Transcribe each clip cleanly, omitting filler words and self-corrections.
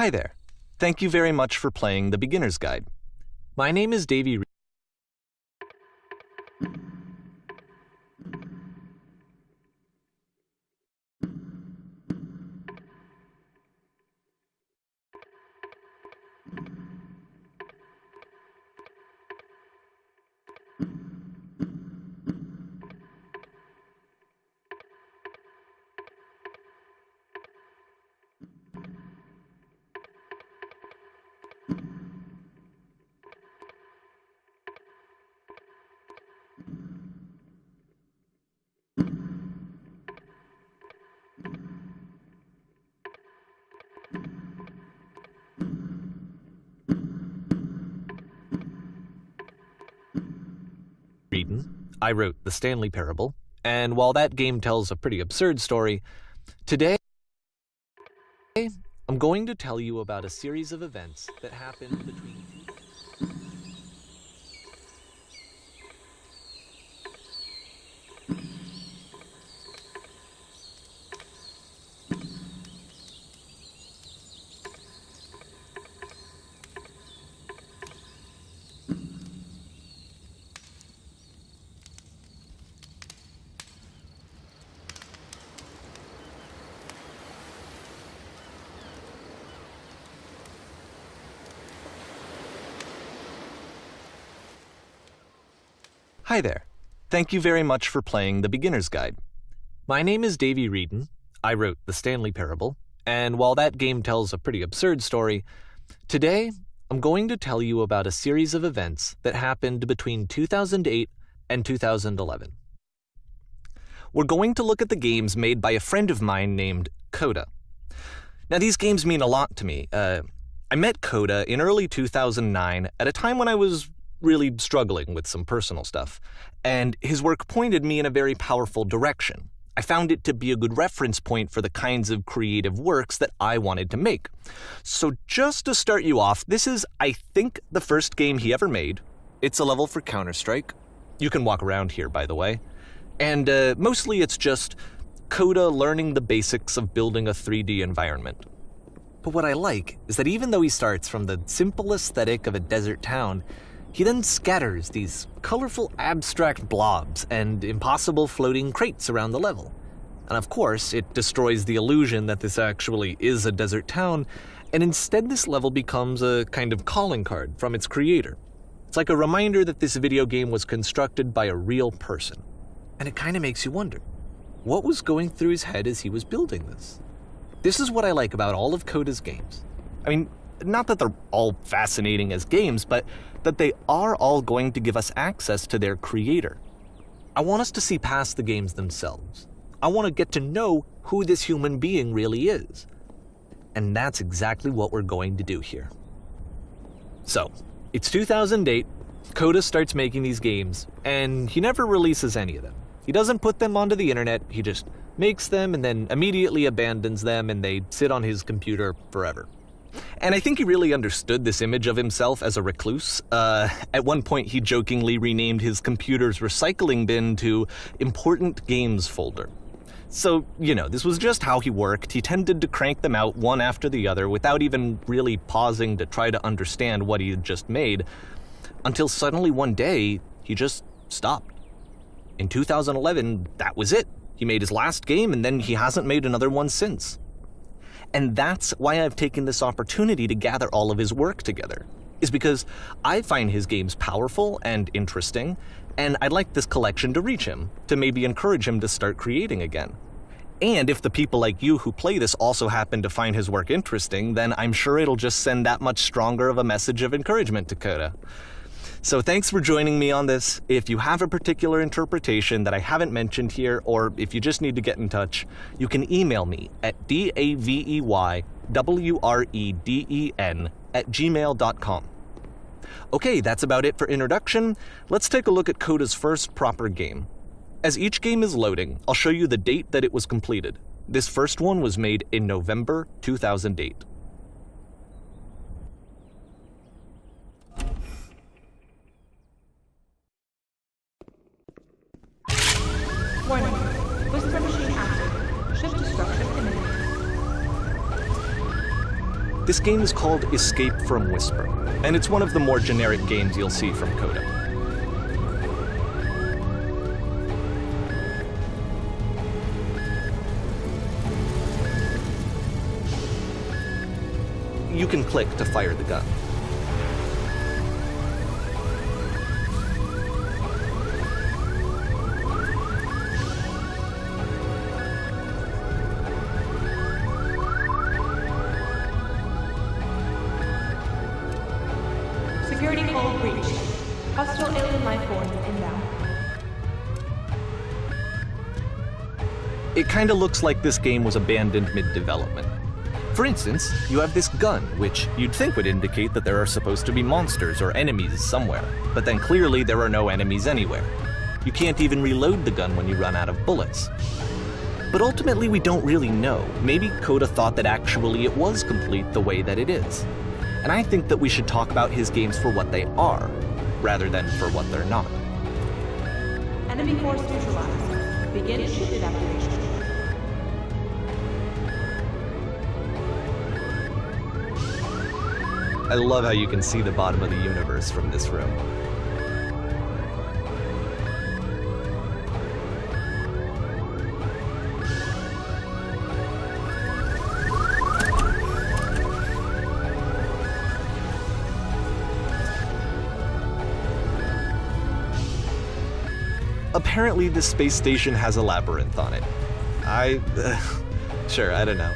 Hi there. Thank you very much for playing the Beginner's Guide. My name is Davey. Wreden. I wrote the Stanley Parable, and while that game tells a pretty absurd story, today I'm going to tell you about a series of events that happened between Hi there. Thank you very much for playing the Beginner's Guide. My name is Davey Wreden. I wrote the Stanley Parable, and while that game tells a pretty absurd story, today I'm going to tell you about a series of events that happened between 2008 and 2011. We're going to look at the games made by a friend of mine named Cada. Now, these games mean a lot to me. I met Cada in early 2009 at a time when I was really struggling with some personal stuff, and his work pointed me in a very powerful direction. I found it to be a good reference point for the kinds of creative works that I wanted to make. So just to start you off, this is, I think, the first game he ever made. It's a level for Counter-Strike. You can walk around here, by the way. And mostly it's just Cada learning the basics of building a 3D environment. But what I like is that even though he starts from the simple aesthetic of a desert town, he then scatters these colorful abstract blobs and impossible floating crates around the level. And of course, it destroys the illusion that this actually is a desert town, and instead this level becomes a kind of calling card from its creator. It's like a reminder that this video game was constructed by a real person. And it kind of makes you wonder, what was going through his head as he was building this? This is what I like about all of Cada's games. I mean, not that they're all fascinating as games, but that they are all going to give us access to their creator. I want us to see past the games themselves. I want to get to know who this human being really is. And that's exactly what we're going to do here. So, it's 2008, Cada starts making these games, and he never releases any of them. He doesn't put them onto the internet, he just makes them and then immediately abandons them, and they sit on his computer forever. And I think he really understood this image of himself as a recluse. At one point, he jokingly renamed his computer's recycling bin to Important Games Folder. So, you know, this was just how he worked. He tended to crank them out one after the other without even really pausing to try to understand what he had just made, until suddenly one day, he just stopped. In 2011, that was it. He made his last game, and then he hasn't made another one since. And that's why I've taken this opportunity to gather all of his work together, is because I find his games powerful and interesting, and I'd like this collection to reach him, to maybe encourage him to start creating again. And if the people like you who play this also happen to find his work interesting, then I'm sure it'll just send that much stronger of a message of encouragement to Cada. So thanks for joining me on this. If you have a particular interpretation that I haven't mentioned here, or if you just need to get in touch, you can email me at daveywreden@gmail.com. Okay, that's about it for introduction. Let's take a look at Cada's first proper game. As each game is loading, I'll show you the date that it was completed. This first one was made in November 2008. Warning. Whisper machine active. Shift destruction imminent. This game is called Escape from Whisper, and it's one of the more generic games you'll see from Coda. You can click to fire the gun. Security call breached. Hostile alien life forms inbound. It kinda looks like this game was abandoned mid-development. For instance, you have this gun, which you'd think would indicate that there are supposed to be monsters or enemies somewhere, but then clearly there are no enemies anywhere. You can't even reload the gun when you run out of bullets. But ultimately we don't really know. Maybe Coda thought that actually it was complete the way that it is. And I think that we should talk about his games for what they are, rather than for what they're not. Enemy force neutralized. Begin ship evacuation. I love how you can see the bottom of the universe from this room. Apparently, this space station has a labyrinth on it. Sure, I don't know.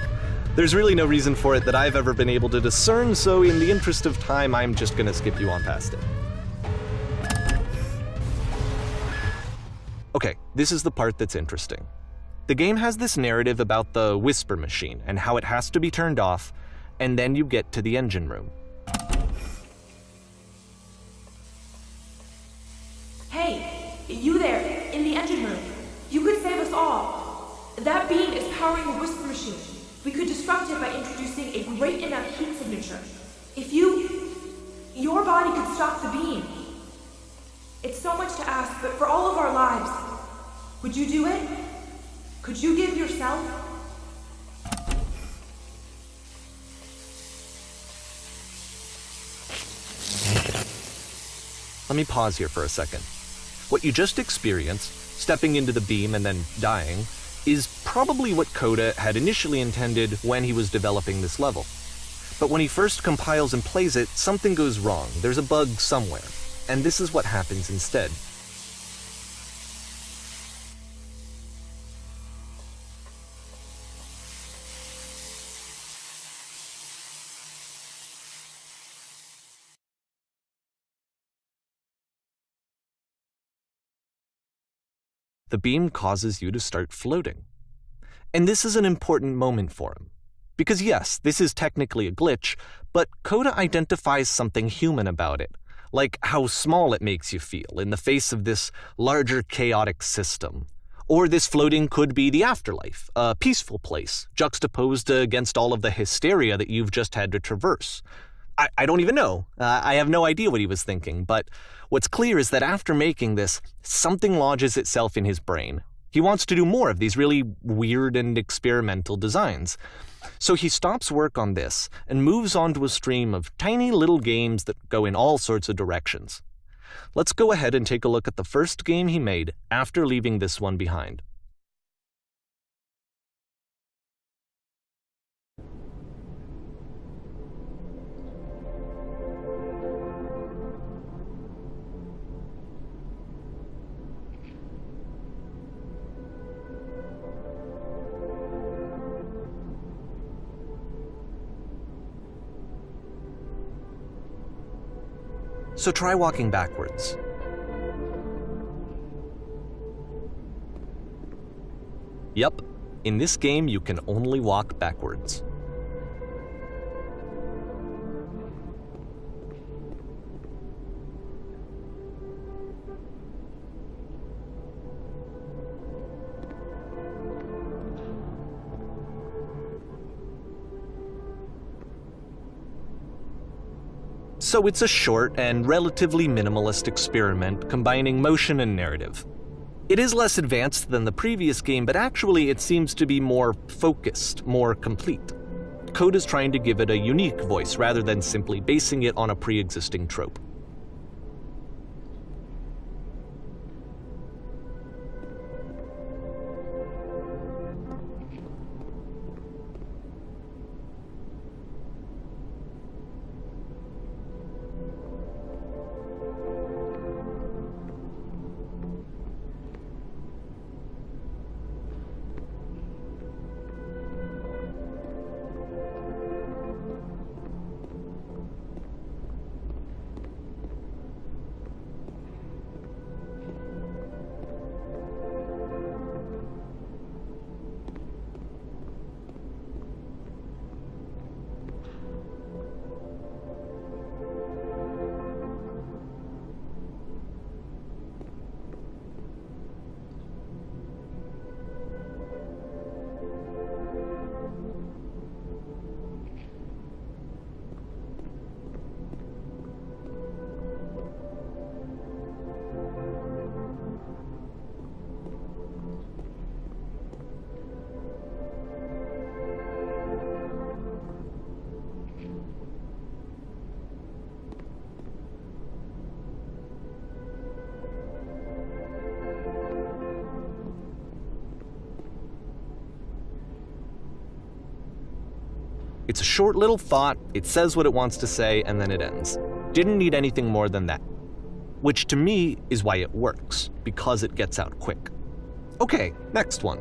There's really no reason for it that I've ever been able to discern, so in the interest of time, I'm just gonna skip you on past it. Okay, this is the part that's interesting. The game has this narrative about the whisper machine and how it has to be turned off, and then you get to the engine room. Hey, you there, in the engine room. You could save us all. That beam is powering the whisper machine. We could disrupt it by introducing a great enough heat signature. If your body could stop the beam. It's so much to ask, but for all of our lives, would you do it? Could you give yourself? Let me pause here for a second. What you just experienced, stepping into the beam and then dying, is probably what Coda had initially intended when he was developing this level. But when he first compiles and plays it, something goes wrong. There's a bug somewhere. And this is what happens instead. The beam causes you to start floating. And this is an important moment for him. Because yes, this is technically a glitch, but Coda identifies something human about it, like how small it makes you feel in the face of this larger chaotic system. Or this floating could be the afterlife, a peaceful place, juxtaposed against all of the hysteria that you've just had to traverse. I don't even know. I have no idea what he was thinking, but what's clear is that after making this, something lodges itself in his brain. He wants to do more of these really weird and experimental designs. So he stops work on this and moves on to a stream of tiny little games that go in all sorts of directions. Let's go ahead and take a look at the first game he made after leaving this one behind. So try walking backwards. Yep, in this game you can only walk backwards. So it's a short and relatively minimalist experiment combining motion and narrative. It is less advanced than the previous game, but actually it seems to be more focused, more complete. Coda's trying to give it a unique voice rather than simply basing it on a pre-existing trope. It's a short little thought, it says what it wants to say, and then it ends. Didn't need anything more than that. Which to me is why it works, because it gets out quick. Okay, next one.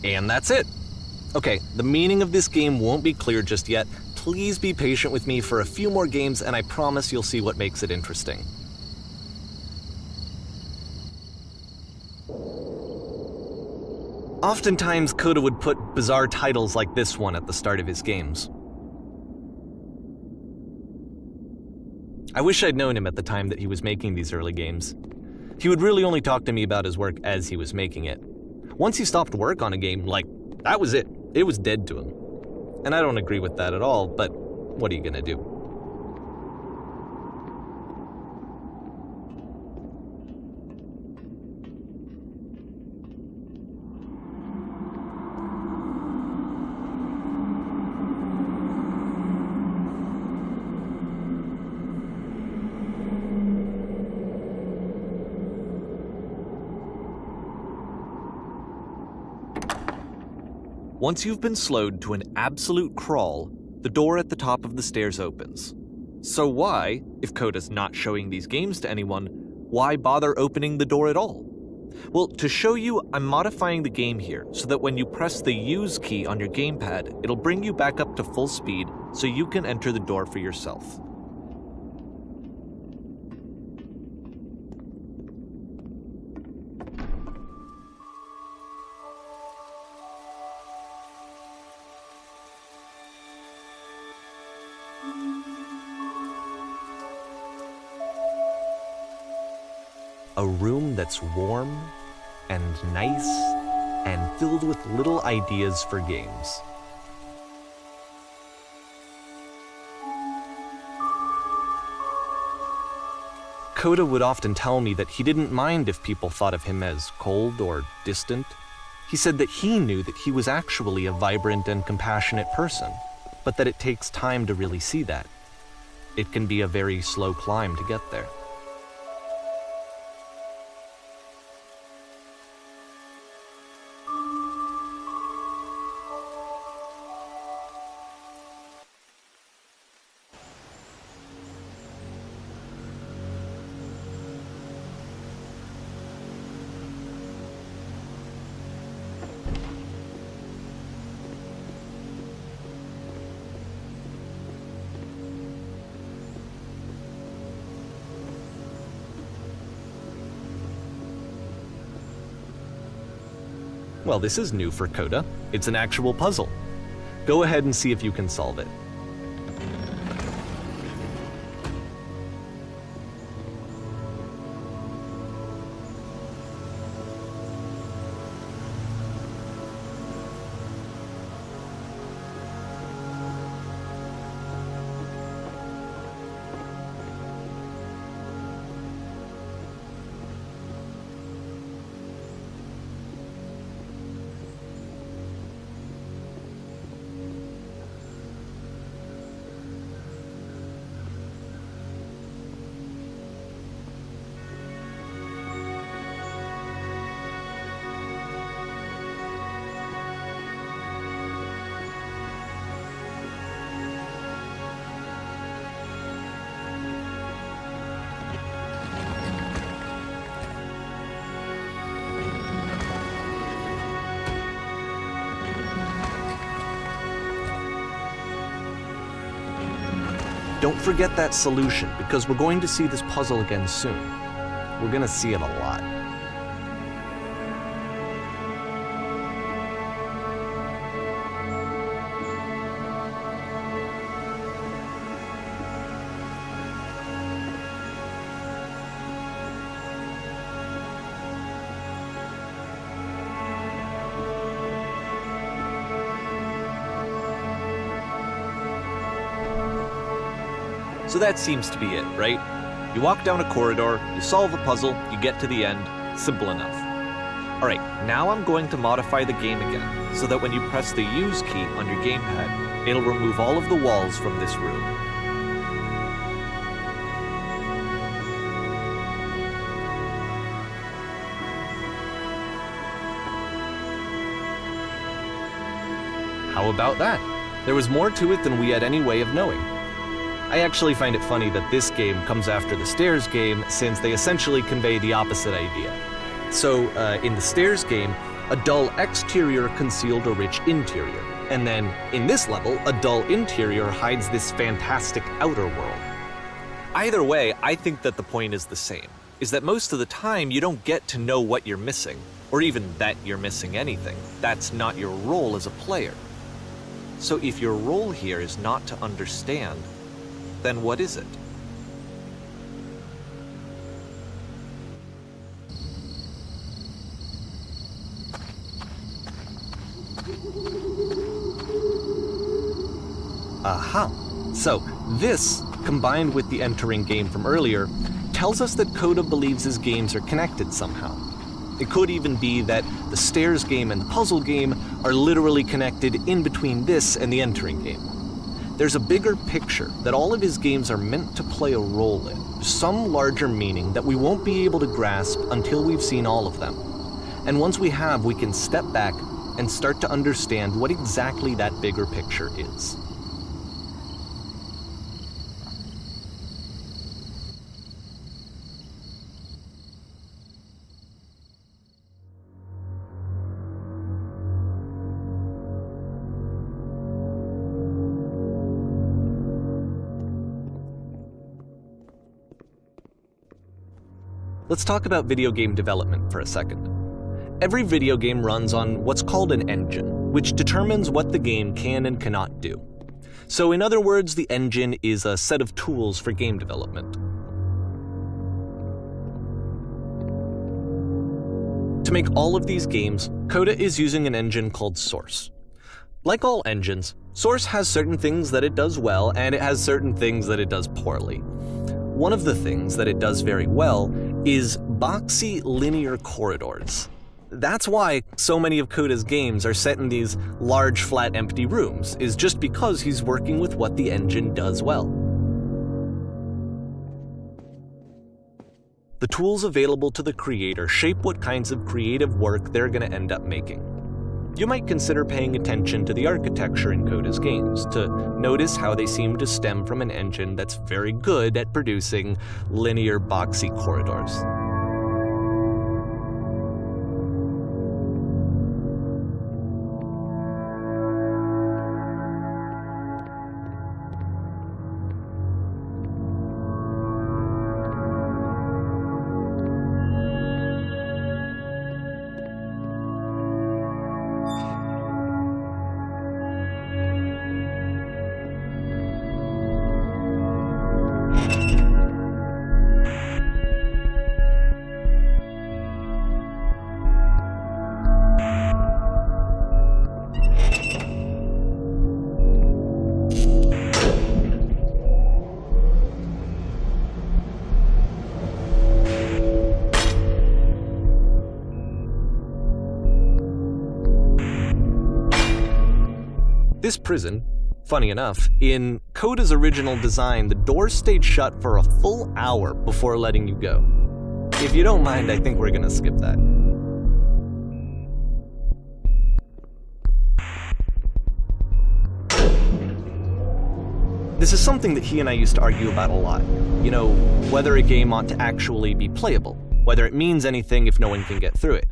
And that's it. Okay, the meaning of this game won't be clear just yet. Please be patient with me for a few more games and I promise you'll see what makes it interesting. Oftentimes, Coda would put bizarre titles like this one at the start of his games. I wish I'd known him at the time that he was making these early games. He would really only talk to me about his work as he was making it. Once he stopped work on a game, that was it. It was dead to him. And I don't agree with that at all, but what are you gonna do? Once you've been slowed to an absolute crawl, the door at the top of the stairs opens. So why, if Coda's not showing these games to anyone, why bother opening the door at all? Well, to show you, I'm modifying the game here so that when you press the use key on your gamepad, it'll bring you back up to full speed so you can enter the door for yourself. A room that's warm and nice and filled with little ideas for games. Coda would often tell me that he didn't mind if people thought of him as cold or distant. He said that he knew that he was actually a vibrant and compassionate person, but that it takes time to really see that. It can be a very slow climb to get there. Well, this is new for Coda. It's an actual puzzle. Go ahead and see if you can solve it. don't forget that solution, because we're going to see this puzzle again soon. We're going to see it a lot. So that seems to be it, right? You walk down a corridor, you solve a puzzle, you get to the end. Simple enough. Alright, now I'm going to modify the game again, so that when you press the use key on your gamepad, it'll remove all of the walls from this room. How about that? There was more to it than we had any way of knowing. I actually find it funny that this game comes after the stairs game, since they essentially convey the opposite idea. So, in the stairs game, a dull exterior concealed a rich interior. And then, in this level, a dull interior hides this fantastic outer world. Either way, I think that the point is the same, is that most of the time you don't get to know what you're missing, or even that you're missing anything. That's not your role as a player. So if your role here is not to understand, then what is it? Aha! So, this, combined with the entering game from earlier, tells us that Coda believes his games are connected somehow. It could even be that the stairs game and the puzzle game are literally connected in between this and the entering game. There's a bigger picture that all of his games are meant to play a role in, some larger meaning that we won't be able to grasp until we've seen all of them. And once we have, we can step back and start to understand what exactly that bigger picture is. Let's talk about video game development for a second. Every video game runs on what's called an engine, which determines what the game can and cannot do. So in other words, the engine is a set of tools for game development. To make all of these games, Coda is using an engine called Source. Like all engines, Source has certain things that it does well, and it has certain things that it does poorly. One of the things that it does very well is boxy linear corridors. That's why so many of Coda's games are set in these large, flat, empty rooms, is just because he's working with what the engine does well. The tools available to the creator shape what kinds of creative work they're going to end up making. You might consider paying attention to the architecture in Coda's games to notice how they seem to stem from an engine that's very good at producing linear, boxy corridors. This prison, funny enough, in Coda's original design, the doors stayed shut for a full hour before letting you go. If you don't mind, I think we're gonna skip that. This is something that he and I used to argue about a lot. You know, whether a game ought to actually be playable, whether it means anything if no one can get through it.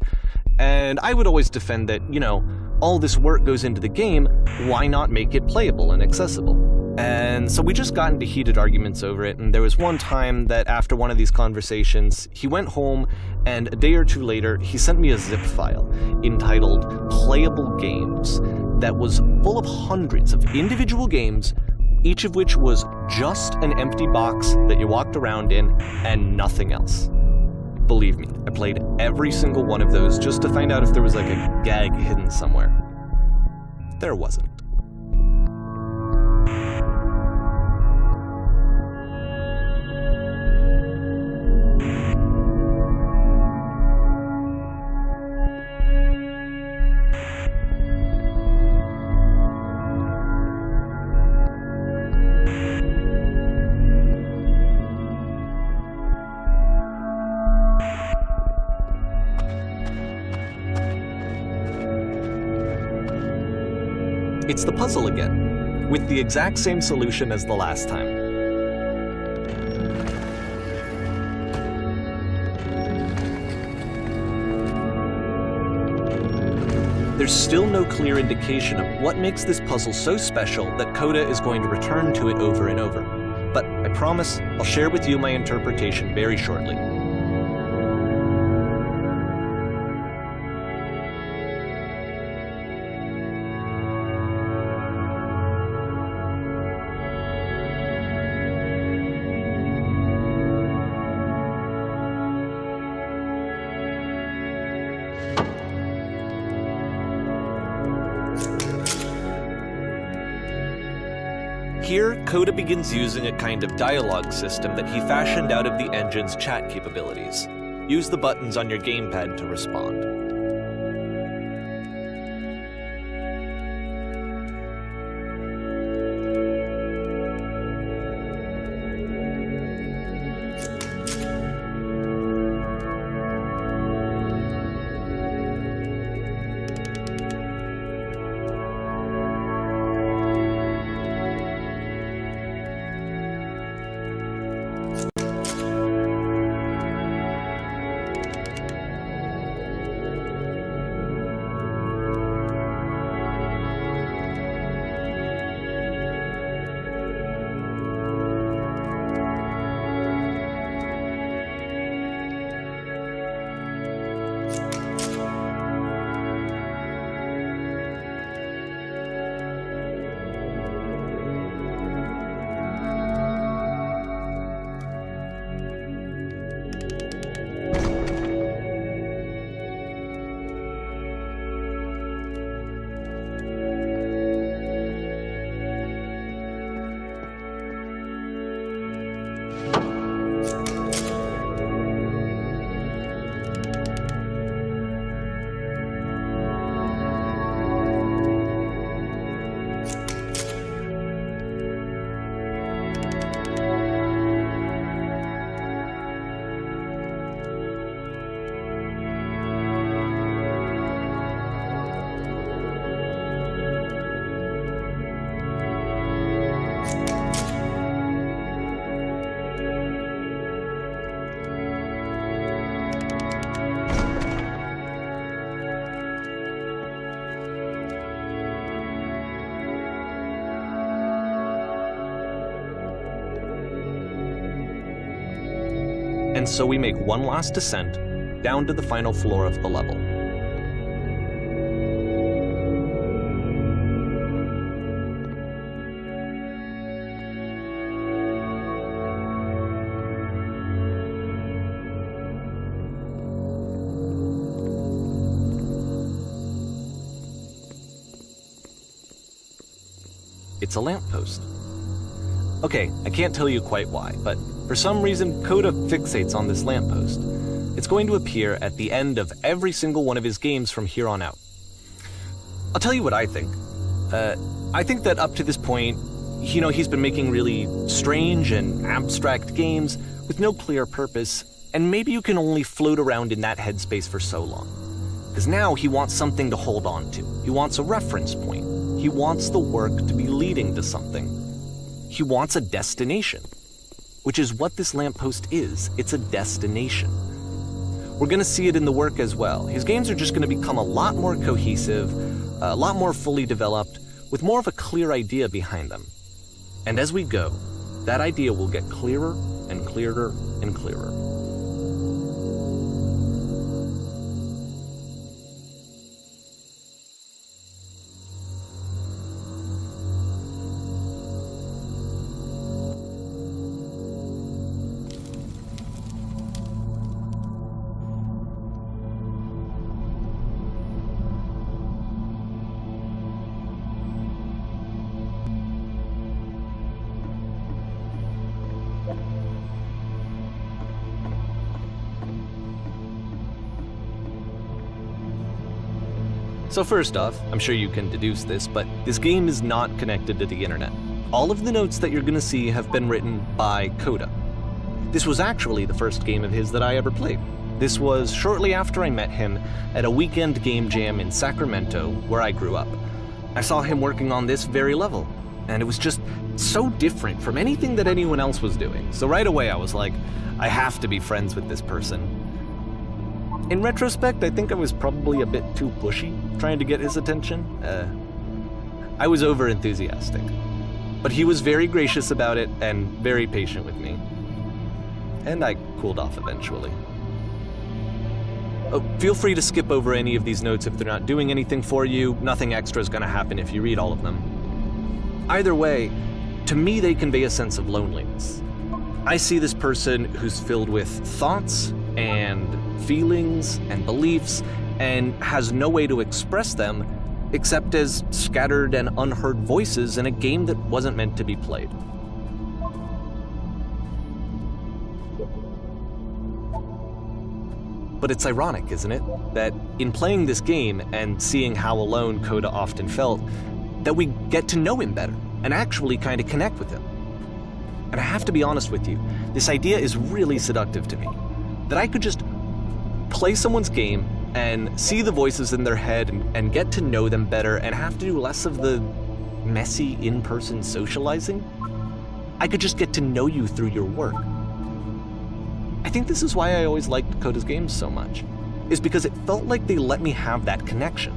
And I would always defend that, you know, all this work goes into the game, why not make it playable and accessible? And so we just got into heated arguments over it, and there was one time that after one of these conversations, he went home, and a day or two later, he sent me a zip file entitled Playable Games that was full of hundreds of individual games, each of which was just an empty box that you walked around in and nothing else. Believe me, I played every single one of those just to find out if there was like a gag hidden somewhere. There wasn't. It's the puzzle again, with the exact same solution as the last time. There's still no clear indication of what makes this puzzle so special that Coda is going to return to it over and over. But I promise I'll share with you my interpretation very shortly. Here, Coda begins using a kind of dialogue system that he fashioned out of the engine's chat capabilities. Use the buttons on your gamepad to respond. And so we make one last descent down to the final floor of the level. It's a lamppost. Okay, I can't tell you quite why, but for some reason, Coda fixates on this lamppost. It's going to appear at the end of every single one of his games from here on out. I'll tell you what I think. I think that up to this point, he's been making really strange and abstract games with no clear purpose, and maybe you can only float around in that headspace for so long. Because now he wants something to hold on to. He wants a reference point. He wants the work to be leading to something. He wants a destination, which is what this lamppost is. It's a destination. We're going to see it in the work as well. His games are just going to become a lot more cohesive, a lot more fully developed, with more of a clear idea behind them. And as we go, that idea will get clearer and clearer and clearer. So first off, I'm sure you can deduce this, but this game is not connected to the internet. All of the notes that you're gonna see have been written by Coda. This was actually the first game of his that I ever played. This was shortly after I met him at a weekend game jam in Sacramento, where I grew up. I saw him working on this very level, and it was just so different from anything that anyone else was doing. So right away I was like, I have to be friends with this person. In retrospect, I think I was probably a bit too pushy, trying to get his attention. I was over-enthusiastic. But he was very gracious about it and very patient with me. And I cooled off eventually. Oh, feel free to skip over any of these notes if they're not doing anything for you. Nothing extra is going to happen if you read all of them. Either way, to me they convey a sense of loneliness. I see this person who's filled with thoughts and feelings and beliefs and has no way to express them except as scattered and unheard voices in a game that wasn't meant to be played. But it's ironic, isn't it, that in playing this game and seeing how alone Coda often felt, that we get to know him better and actually kind of connect with him. And I have to be honest with you, this idea is really seductive to me. That I could just play someone's game and see the voices in their head and get to know them better and have to do less of the messy in-person socializing. I could just get to know you through your work. I think this is why I always liked Coda's games so much, is because it felt like they let me have that connection.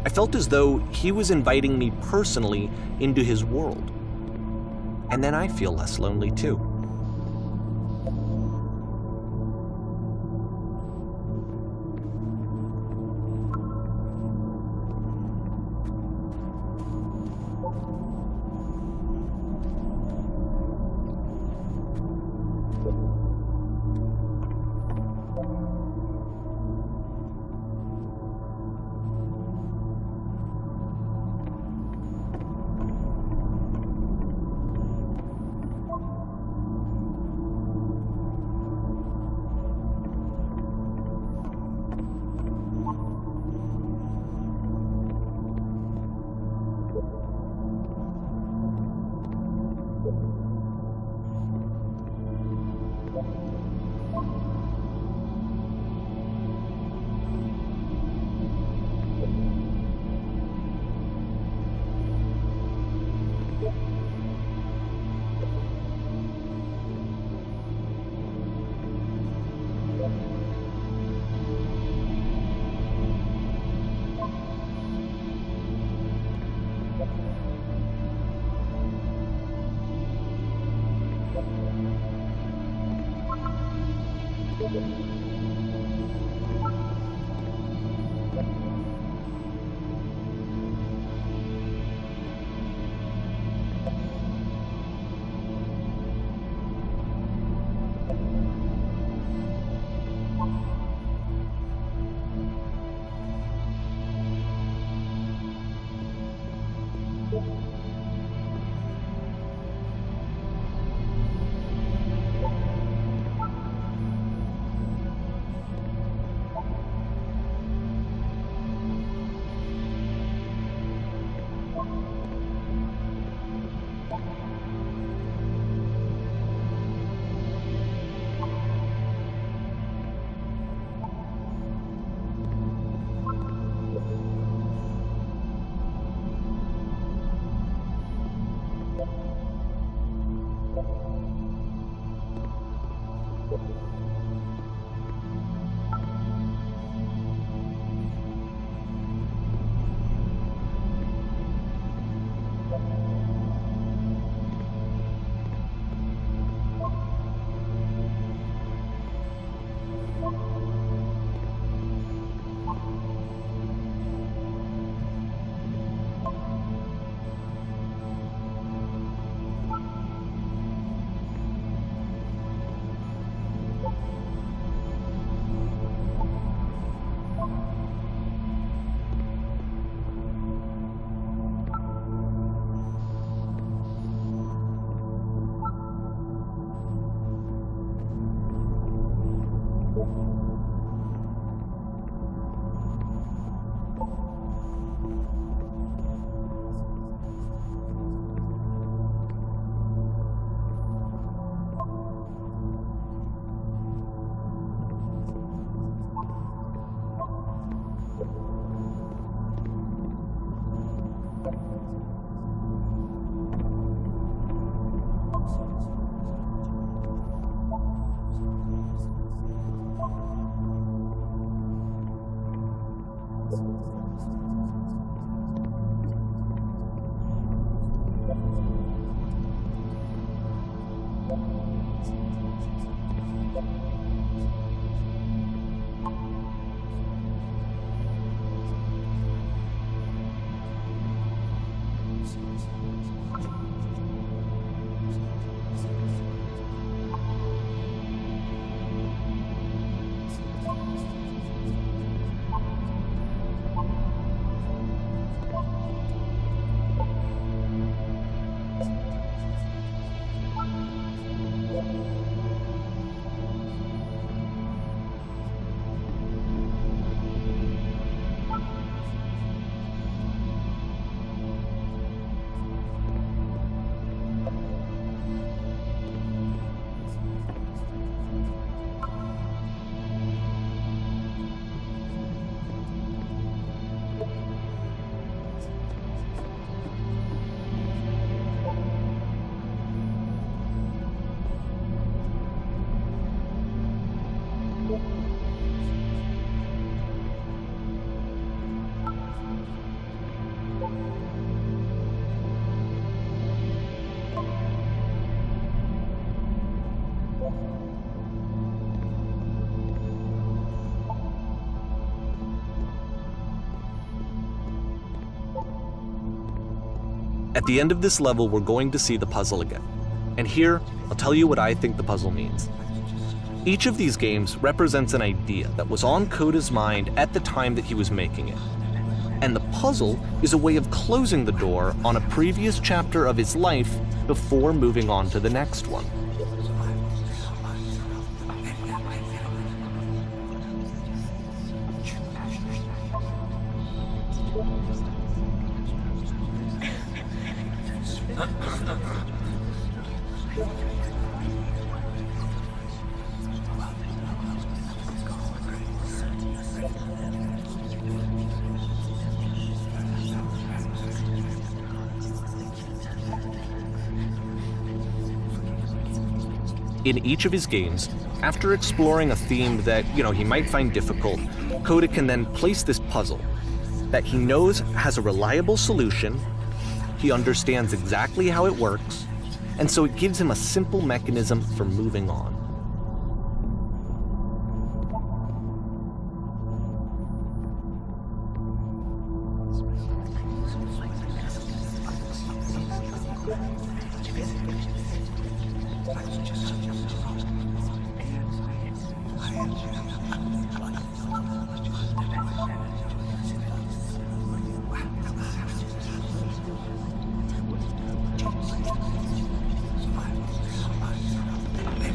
I felt as though he was inviting me personally into his world. And then I feel less lonely too. At the end of this level, we're going to see the puzzle again. And here, I'll tell you what I think the puzzle means. Each of these games represents an idea that was on Coda's mind at the time that he was making it. And the puzzle is a way of closing the door on a previous chapter of his life before moving on to the next one. In each of his games, after exploring a theme that, he might find difficult, Coda can then place this puzzle that he knows has a reliable solution, he understands exactly how it works, and so it gives him a simple mechanism for moving on.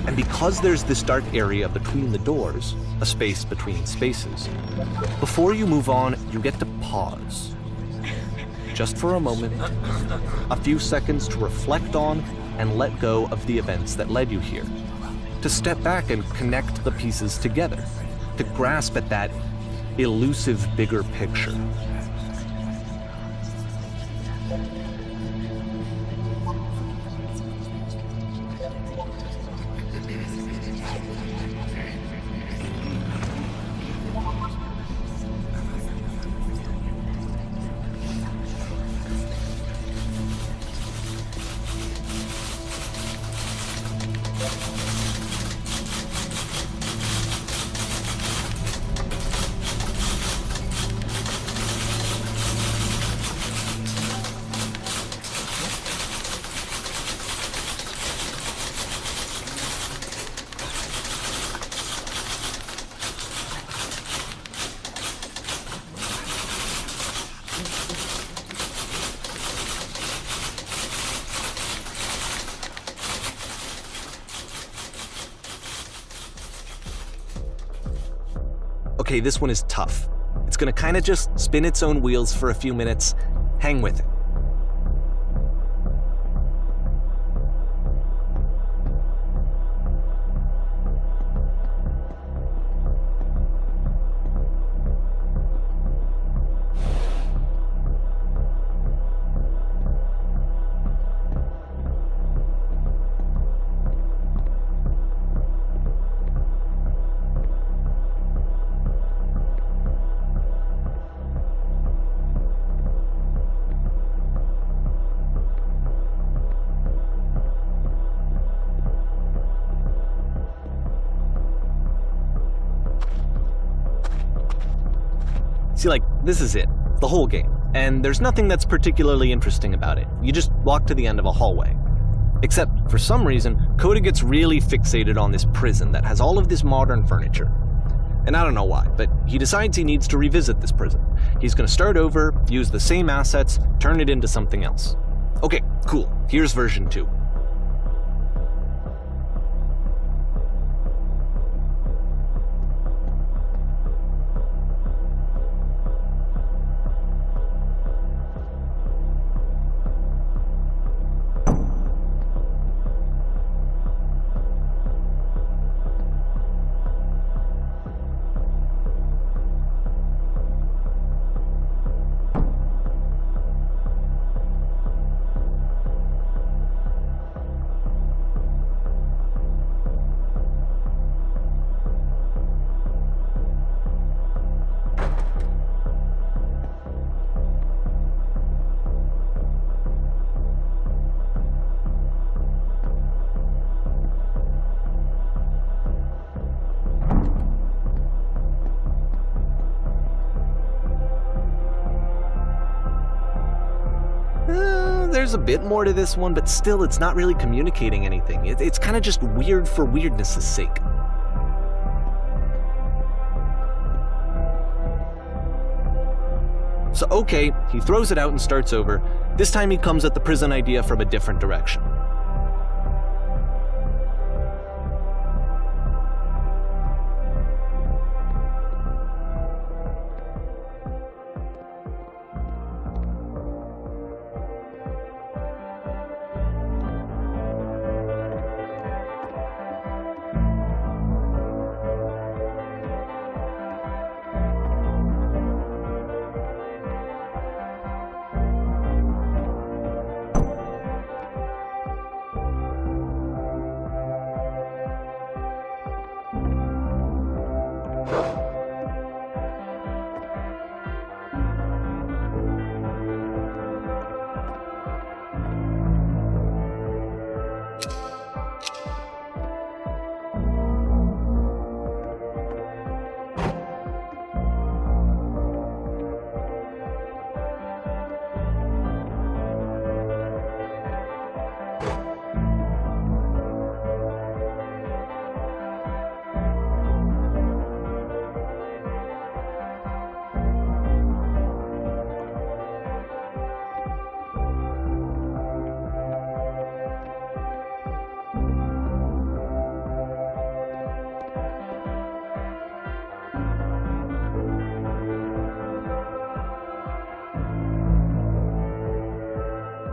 And because there's this dark area between the doors, a space between spaces, before you move on, you get to pause. Just for a moment, a few seconds to reflect on and let go of the events that led you here. To step back and connect the pieces together. To grasp at that elusive bigger picture. Okay, this one is tough. It's gonna kind of just spin its own wheels for a few minutes. Hang with it. See, this is it. The whole game. And there's nothing that's particularly interesting about it. You just walk to the end of a hallway. Except, for some reason, Coda gets really fixated on this prison that has all of this modern furniture. And I don't know why, but he decides he needs to revisit this prison. He's going to start over, use the same assets, turn it into something else. Okay, cool. Here's version 2. There's a bit more to this one, but still it's not really communicating anything. It's kind of just weird for weirdness' sake. So okay, he throws it out and starts over. This time he comes at the prison idea from a different direction.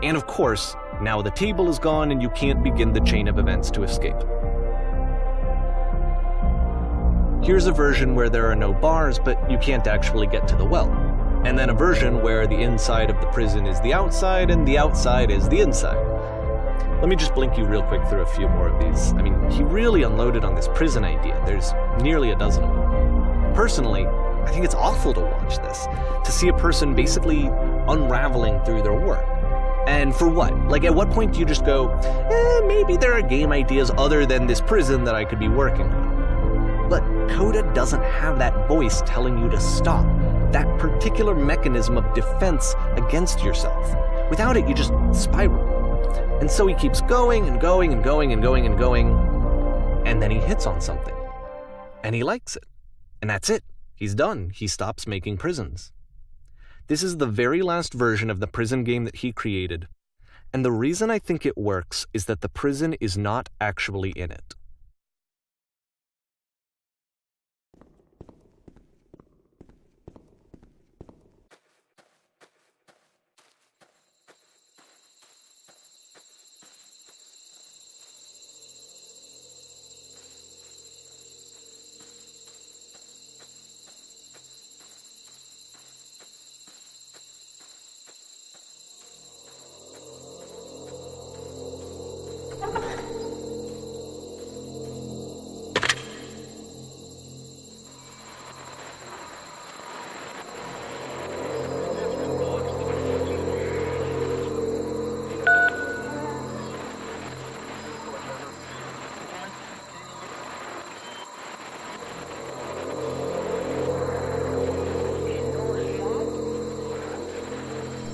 And of course, now the table is gone and you can't begin the chain of events to escape. Here's a version where there are no bars, but you can't actually get to the well. And then a version where the inside of the prison is the outside and the outside is the inside. Let me just blink you real quick through a few more of these. I mean, he really unloaded on this prison idea. There's nearly a dozen of them. Personally, I think it's awful to watch this, to see a person basically unraveling through their work. And for what? At what point do you just go, maybe there are game ideas other than this prison that I could be working on? But Coda doesn't have that voice telling you to stop, that particular mechanism of defense against yourself. Without it, you just spiral. And so he keeps going and going and going and going and going, and then he hits on something. And he likes it. And that's it. He's done. He stops making prisons. This is the very last version of the prison game that he created. And the reason I think it works is that the prison is not actually in it.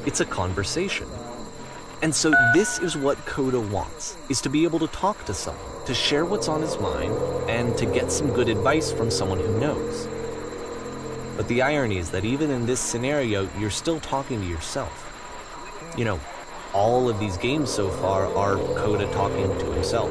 It's a conversation. And so this is what Coda wants, is to be able to talk to someone, to share what's on his mind, and to get some good advice from someone who knows. But the irony is that even in this scenario, you're still talking to yourself. You know, all of these games so far are Coda talking to himself.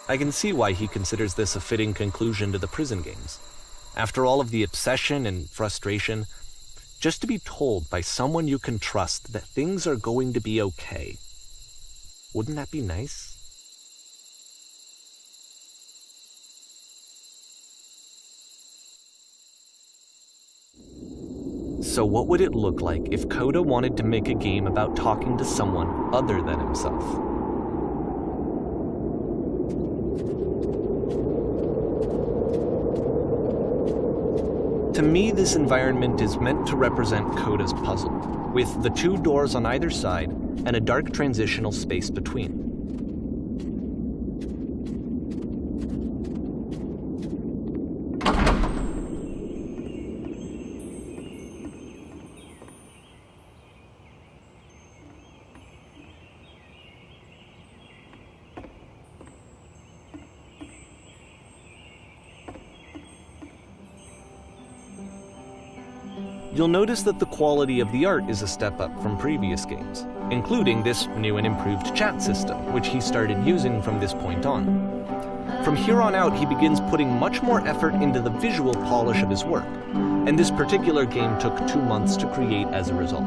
I can see why he considers this a fitting conclusion to the prison games. After all of the obsession and frustration, just to be told by someone you can trust that things are going to be okay. Wouldn't that be nice? So what would it look like if Coda wanted to make a game about talking to someone other than himself? To me, this environment is meant to represent Coda's puzzle, with the two doors on either side and a dark transitional space between. You'll notice that the quality of the art is a step up from previous games, including this new and improved chat system, which he started using from this point on. From here on out, he begins putting much more effort into the visual polish of his work, and this particular game took 2 months to create as a result.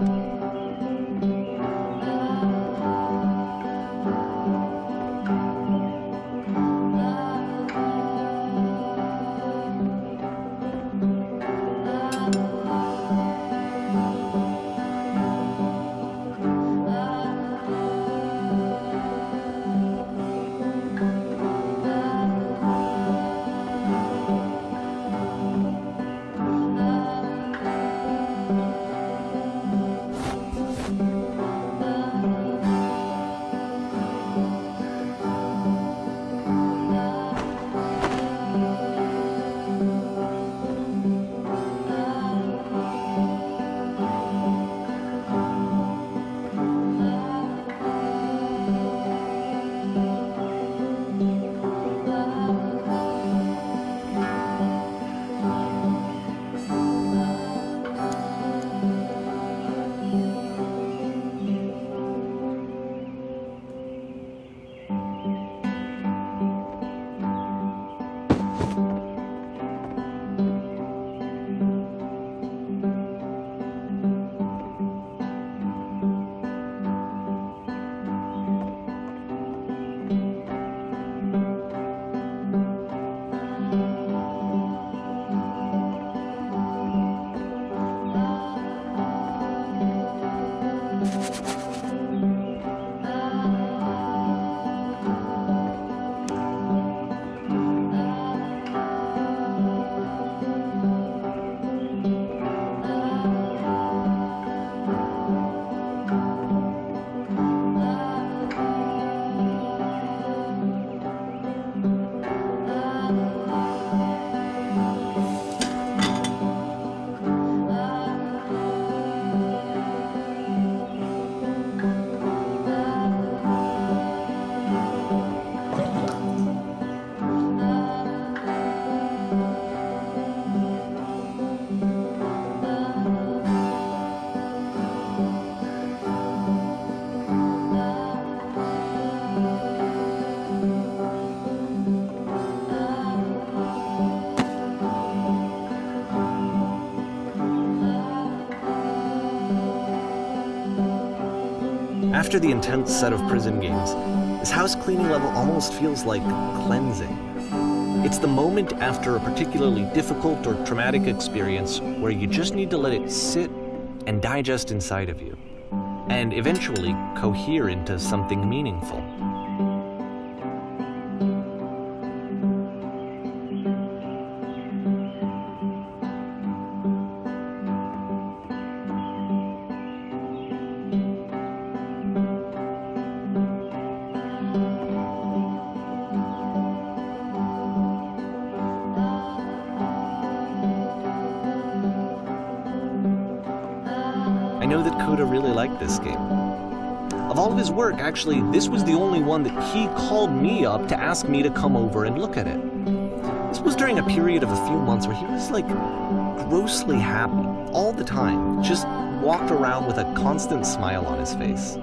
After the intense set of prison games, this house cleaning level almost feels like cleansing. It's the moment after a particularly difficult or traumatic experience where you just need to let it sit and digest inside of you, and eventually cohere into something meaningful. I know that Coda really liked this game. Of all of his work, actually, this was the only one that he called me up to ask me to come over and look at it. This was during a period of a few months where he was like grossly happy all the time, just walked around with a constant smile on his face.